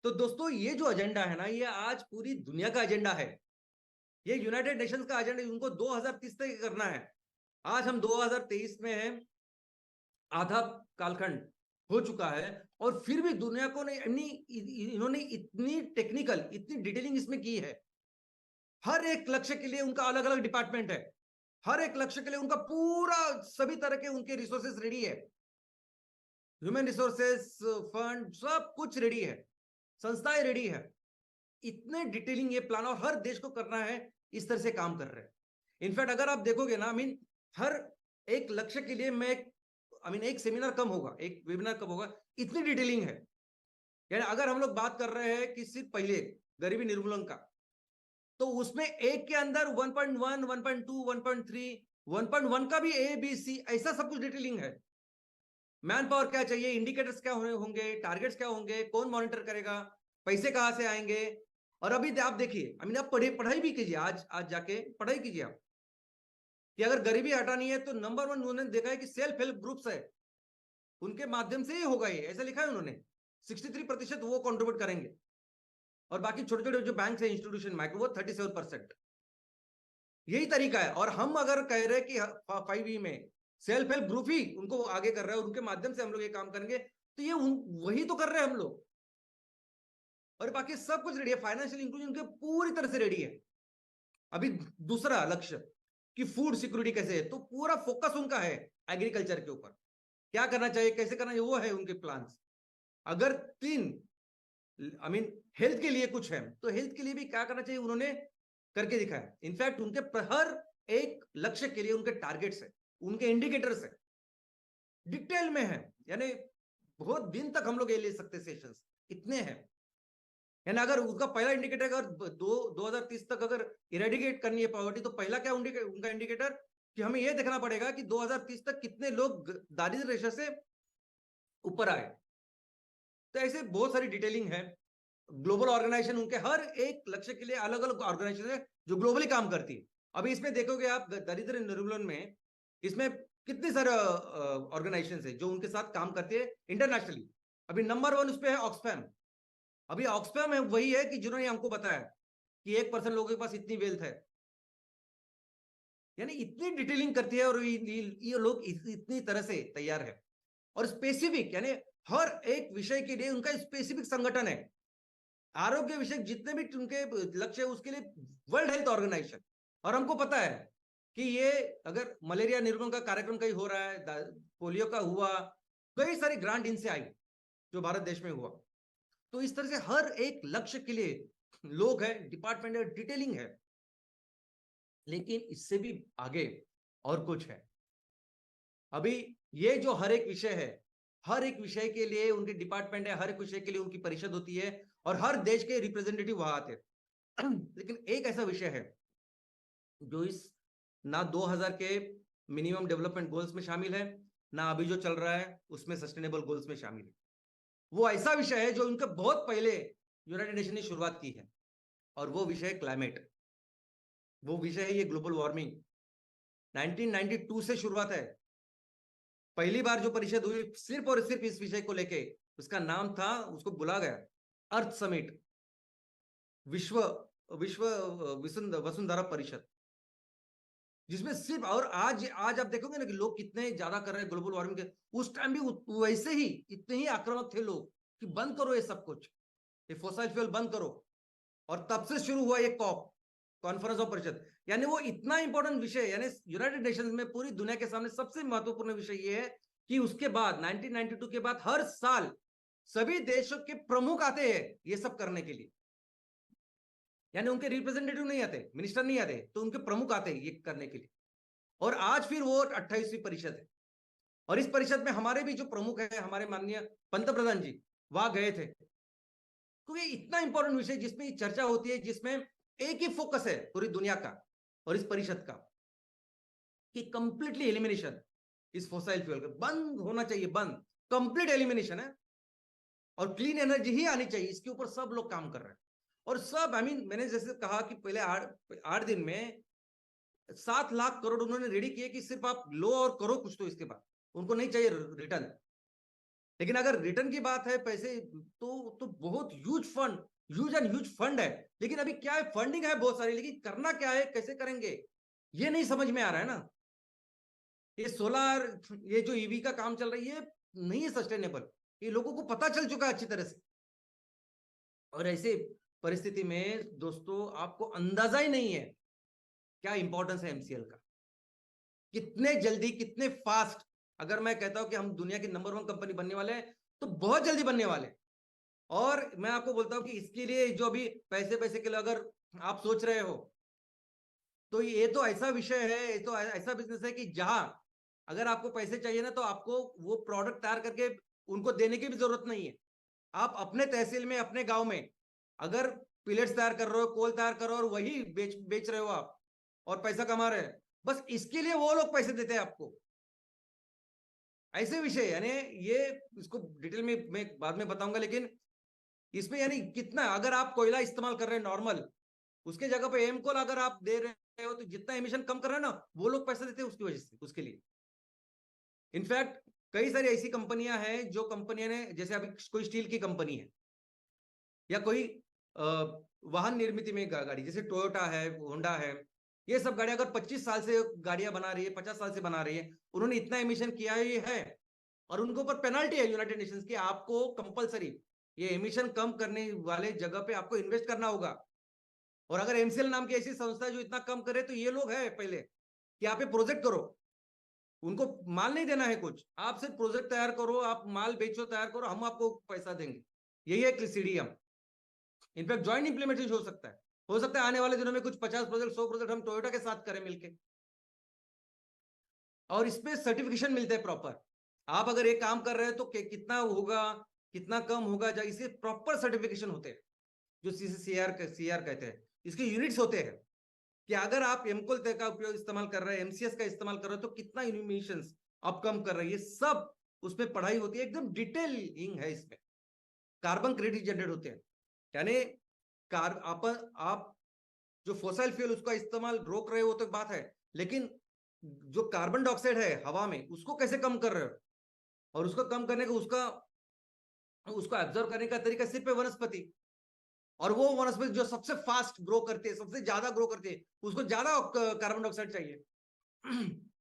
तो दोस्तों ये जो एजेंडा है ना, ये आज पूरी दुनिया का एजेंडा है। ये यूनाइटेड नेशंस का एजेंडा, उनको 2030 तक करना है। आज हम 2023 में हैं, आधा कालखंड हो चुका है, और फिर भी दुनिया को ने इन्होंने इतनी टेक्निकल, इतनी डिटेलिंग इसमें की है। हर एक लक्ष्य के लिए उनका अलग अलग डिपार्टमेंट है। हर एक लक्ष्य के लिए उनका पूरा सभी तरह के उनके रिसोर्सेस रेडी है। ह्यूमन रिसोर्सेस, फंड, सब कुछ रेडी है। संस्थाएं रेडी है। इतने डिटेलिंग ये प्लान, और हर देश को करना है, इस तरह से काम कर रहे हैं। इनफैक्ट अगर आप देखोगे ना, हर एक लक्ष्य के लिए मैं एक सेमिनार कम होगा, एक वेबिनार कम होगा, इतनी डिटेलिंग है। यानी अगर हम लोग बात कर रहे हैं कि सिर्फ पहले गरीबी निर्मूलन का, तो उसमें एक के अंदर 1.1, 1.2, 1.3, 1.1 का भी ए बी सी ऐसा सब कुछ डिटेलिंग है। मैन पावर क्या चाहिए, इंडिकेटर्स क्या होंगे, टारगेट्स क्या होंगे, कौन मॉनिटर करेगा, पैसे कहां से आएंगे। और अभी आप देखिए, आप पढ़ाई भी कीजिए, आज आज जाके पढ़ाई कीजिए आप, कि अगर गरीबी हटानी है तो नंबर वन उन्होंने देखा है कि सेल्फ हेल्प ग्रुप्स है, उनके माध्यम से ही होगा। ये ऐसा लिखा है उन्होंने, 63% वो कॉन्ट्रीब्यूट करेंगे, और बाकी छोटे छोटे जो बैंक है, इंस्टीट्यूशन, माइक्रो, वो 37%। यही तरीका है। और हम अगर कह रहे हैं कि 5E में सेल्फ हेल्प ग्रुप ही उनको आगे कर रहा है, और उनके माध्यम से हम लोग ये काम करेंगे, तो ये वही तो कर रहे हैं हम लोग। और बाकी सब कुछ रेडी है, फाइनेंशियल इंक्लूजन के पूरी तरह से रेडी है। अभी दूसरा लक्ष्य कि फूड सिक्योरिटी कैसे है, तो पूरा फोकस उनका है एग्रीकल्चर के ऊपर, क्या करना चाहिए, कैसे करना चाहिए, वो है उनके प्लान्स। अगर तीन हेल्थ के लिए कुछ है, तो हेल्थ के लिए भी क्या करना चाहिए उन्होंने करके दिखाया। इनफैक्ट उनके हर एक लक्ष्य के लिए उनके टारगेट्स है, उनके इंडिकेटर्स है, डिटेल में है। यानी बहुत दिन तक हम लोग ये ले सकते सेशंस, इतने हैं। यानी अगर उसका पहला इंडिकेटर, अगर 2030 तक अगर इरेडिकेट करनी है पॉवर्टी, तो पहला क्या उनका इंडिकेटर, कि हमें यह देखना पड़ेगा कि 2030 तक कितने लोग दारिद्र्य रेखा से ऊपर आए। तो ऐसे बहुत सारी डिटेलिंग है। ग्लोबल ऑर्गेनाइजेशन उनके हर एक लक्ष्य के लिए अलग अलग ऑर्गेनाइजेशन है जो ग्लोबली काम करती है। अभी इसमें देखोगे आप, दरिद्र निर्मूलन में इसमें कितने सारे ऑर्गेनाइजेशन है जो उनके साथ काम करते हैं इंटरनेशनली। अभी नंबर वन उस पर है ऑक्सफैम। अभी ऑक्सफैम है वही है कि जिन्होंने हमको बताया कि 1% लोगों के पास इतनी वेल्थ है। यानी इतनी डिटेलिंग करती है, और ये लोग इतनी तरह से तैयार है। और स्पेसिफिक, यानी हर एक विषय के लिए उनका स्पेसिफिक संगठन है। आरोग्य विषय जितने भी उनके लक्ष्य है, उसके लिए वर्ल्ड हेल्थ ऑर्गेनाइजेशन। और हमको पता है कि ये अगर मलेरिया निर्मूलन का कार्यक्रम कहीं हो रहा है, पोलियो का हुआ, कई सारी ग्रांट इनसे आई जो भारत देश में हुआ। तो इस तरह से हर एक लक्ष्य के लिए लोग है, डिपार्टमेंट है, डिटेलिंग है। लेकिन इससे भी आगे और कुछ है। अभी ये जो हर एक विषय है, हर एक विषय के लिए उनके डिपार्टमेंट है, हर एक विषय के लिए उनकी परिषद होती है, और हर देश के रिप्रेजेंटेटिव वहां आते हैं। लेकिन एक ऐसा विषय है जो इस ना 2000 के मिनिमम डेवलपमेंट गोल्स में शामिल है, ना अभी जो चल रहा है उसमें सस्टेनेबल गोल्स में शामिल है। वो ऐसा विषय है जो उनके बहुत पहले यूनाइटेड नेशन ने शुरुआत की है, और वो विषय है क्लाइमेट। वो विषय है ये ग्लोबल वार्मिंग। 1992 से शुरुआत है। पहली बार जो परिषद हुई सिर्फ और सिर्फ इस विषय को लेके, उसका नाम था, उसको बुला गया अर्थ समिट, विश्व विश्व वसुंधरा परिषद, जिसमें सिर्फ, और आज आज आप देखोगे ना कि लोग कितने ज्यादा कर रहे हैं ग्लोबल वार्मिंग के। उस टाइम भी वैसे ही इतने ही आक्रामक थे लोग कि बंद करो ये सब कुछ, ये फॉसिल फ्यूल बंद करो। और तब से शुरू हुआ ये कॉप, कॉन्फ्रेंस ऑफ परिषद। यानी वो इतना इंपॉर्टेंट विषय, यानी यूनाइटेड नेशंस में पूरी दुनिया के सामने सबसे महत्वपूर्ण विषय ये है कि उसके बाद 1992 के बाद हर साल सभी देशों के प्रमुख आते हैं ये सब करने के लिए। यानी उनके रिप्रेजेंटेटिव नहीं आते, मिनिस्टर नहीं आते, तो उनके प्रमुख आते हैं ये करने के लिए। और आज फिर वो 28वीं परिषद है। और इस परिषद में हमारे भी जो प्रमुख है, हमारे माननीय पंतप्रधान जी वहां गए थे। तो ये इतना इंपॉर्टेंट विषय जिसमें चर्चा होती है, जिसमें एक ही फोकस है पूरी दुनिया का और इस परिषद का, कि कंप्लीटली एलिमिनेशन इस फॉसिल फ्यूल का बंद होना चाहिए, बंद, कंप्लीट एलिमिनेशन है। और क्लीन एनर्जी ही आनी चाहिए, इसके ऊपर सब लोग काम कर रहे हैं। और सब मैंने जैसे कहा कि पहले 8 दिन में 7 लाख करोड़ उन्होंने रेडी किए, कि सिर्फ आप लो और करो कुछ, तो इसके बाद उनको नहीं चाहिए रिटर्न। लेकिन अगर रिटर्न की बात है पैसे, तो बहुत ह्यूज एंड ह्यूज फंड है। लेकिन अभी क्या है, फंडिंग है बहुत सारी, लेकिन करना क्या है, कैसे करेंगे, ये नहीं समझ में आ रहा है ना। ये सोलार, ये जो ईवी का काम चल रही है, नहीं है सस्टेनेबल, ये लोगों को पता चल चुका है अच्छी तरह से। और ऐसे परिस्थिति में दोस्तों आपको अंदाजा ही नहीं है क्या इंपॉर्टेंस है एमसीएल का। कितने जल्दी, कितने फास्ट, अगर मैं कहता हूं कि हम दुनिया की नंबर 1 कंपनी बनने वाले हैं, तो बहुत जल्दी बनने वाले। और मैं आपको बोलता हूं कि इसके लिए जो भी पैसे पैसे के लिए अगर आप सोच रहे हो, तो ये तो ऐसा विषय है, ये तो ऐसा बिजनेस है कि जहां अगर आपको पैसे चाहिए ना, तो आपको वो प्रोडक्ट तैयार करके उनको देने की भी जरूरत नहीं है। आप अपने तहसील में, अपने गांव में अगर पिलेट्स तैयार कर रहे हो, कोल तैयार कर रहे हो और वही बेच रहे हो आप और पैसा कमा रहे हैं, बस इसके लिए वो लोग पैसे देते हैं आपको। ऐसे विषय यानी ये, इसको डिटेल में मैं बाद में बताऊंगा, लेकिन इसमें यानी कितना, अगर आप कोयला इस्तेमाल कर रहे हैं नॉर्मल, उसके जगह पे एम कोल अगर आप दे रहे हो, तो जितना एमिशन कम कर रहे हैं ना, वो लोग पैसे देते हैं उसकी वजह से, उसके लिए। इनफैक्ट कई सारी ऐसी कंपनियां हैं जो कंपनियां ने, जैसे अभी कोई स्टील की कंपनी है या कोई वाहन निर्मित में गाड़ी, जैसे टोयोटा है, होंडा है, ये सब गाड़ियां अगर 25 साल से गाड़ियां बना रही है, 50 साल से बना रही है, उन्होंने इतना एमिशन किया ही है, और उनके ऊपर पेनल्टी है यूनाइटेड नेशंस की, आपको कंपलसरी ये एमिशन कम करने वाले जगह पे आपको इन्वेस्ट करना होगा। और अगर एमसीएल नाम की ऐसी संस्था जो इतना कम करे, तो ये लोग है पहले कि आप प्रोजेक्ट करो, उनको माल नहीं देना है कुछ, आप सिर्फ प्रोजेक्ट तैयार करो, आप माल बेचो, तैयार करो, हम आपको पैसा देंगे। यही है सीडीएम। इनफैक्ट ज्वाइंट इंप्लीमेंटेशन हो सकता है आने वाले दिनों में कुछ 50 प्रोजेक्ट, 100 प्रोजेक्ट हम टोयोटा के साथ करें मिलके, और इसमें सर्टिफिकेशन मिलते हैं प्रॉपर। आप अगर एक काम कर रहे हैं तो कितना होगा, कितना कम होगा, इसके प्रॉपर सर्टिफिकेशन होते हैं, जो सीआर कहते हैं, इसके यूनिट्स होते हैं, कि अगर आप एमकोल का उपयोग इस्तेमाल कर रहे हैं, एमसीएस का इस्तेमाल कर रहे हैं, तो कितना इमिशंस आप कम कर रहे हैं, ये सब उसमें पढ़ाई होती है, एकदम डिटेलिंग है इसमें। कार्बन क्रेडिट जनरेट होते हैं, यानी आप जो फोसाइल फ्यूल उसका इस्तेमाल रोक रहे हो तो बात है, लेकिन जो कार्बन डाइऑक्साइड है हवा में, उसको कैसे कम कर रहे हो, और उसको कम करने का उसको एब्जॉर्व करने का तरीका सिर्फ है वनस्पति। और वो वनस्पति जो सबसे फास्ट ग्रो करते हैं, सबसे ज्यादा ग्रो करते हैं, उसको ज्यादा कार्बन डाइऑक्साइड चाहिए।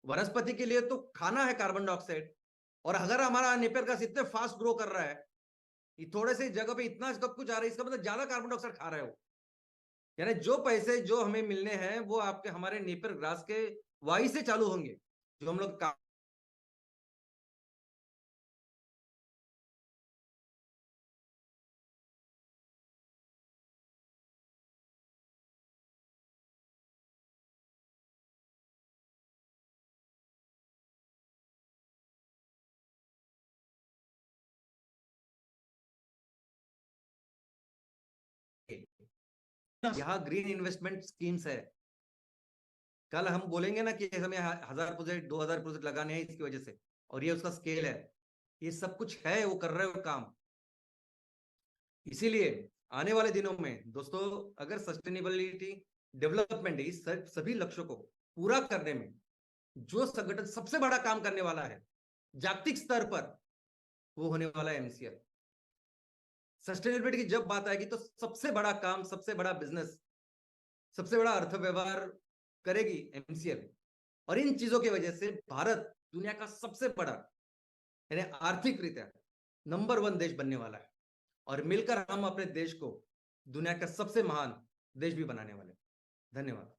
वनस्पति के लिए तो खाना है कार्बन डाइऑक्साइड, और अगर हमारा नेपियर घास इतने फास्ट ग्रो कर रहा है, थोड़े से जगह पे इतना सब कुछ आ रहा है, इसका मतलब ज्यादा कार्बन डाइऑक्साइड खा रहे हो। यानी जो पैसे जो हमें मिलने हैं, वो आपके हमारे नेपियर ग्रास के वाई से चालू होंगे, जो हम लोग यहाँ ग्रीन इन्वेस्टमेंट स्कीम्स है। कल हम बोलेंगे ना कि हमें 1000 प्रोजेक्ट, 2000 प्रोजेक्ट लगाने हैं इसकी वजह से, और ये उसका स्केल है, ये सब कुछ है, वो कर रहे हो काम। इसीलिए आने वाले दिनों में दोस्तों, अगर सस्टेनेबिलिटी डेवलपमेंट, इस सभी लक्ष्यों को पूरा करने में जो संगठन सबसे बड़ा काम करने वाला है जागतिक स्तर पर, वो होने वाला है एमसीएल। सस्टेनेबिलिटी की जब बात आएगी, तो सबसे बड़ा काम, सबसे बड़ा बिजनेस, सबसे बड़ा अर्थव्यवहार करेगी एमसीएल। और इन चीजों की वजह से भारत दुनिया का सबसे बड़ा, यानी आर्थिक रीत्या नंबर 1 देश बनने वाला है, और मिलकर हम अपने देश को दुनिया का सबसे महान देश भी बनाने वाले हैं। धन्यवाद।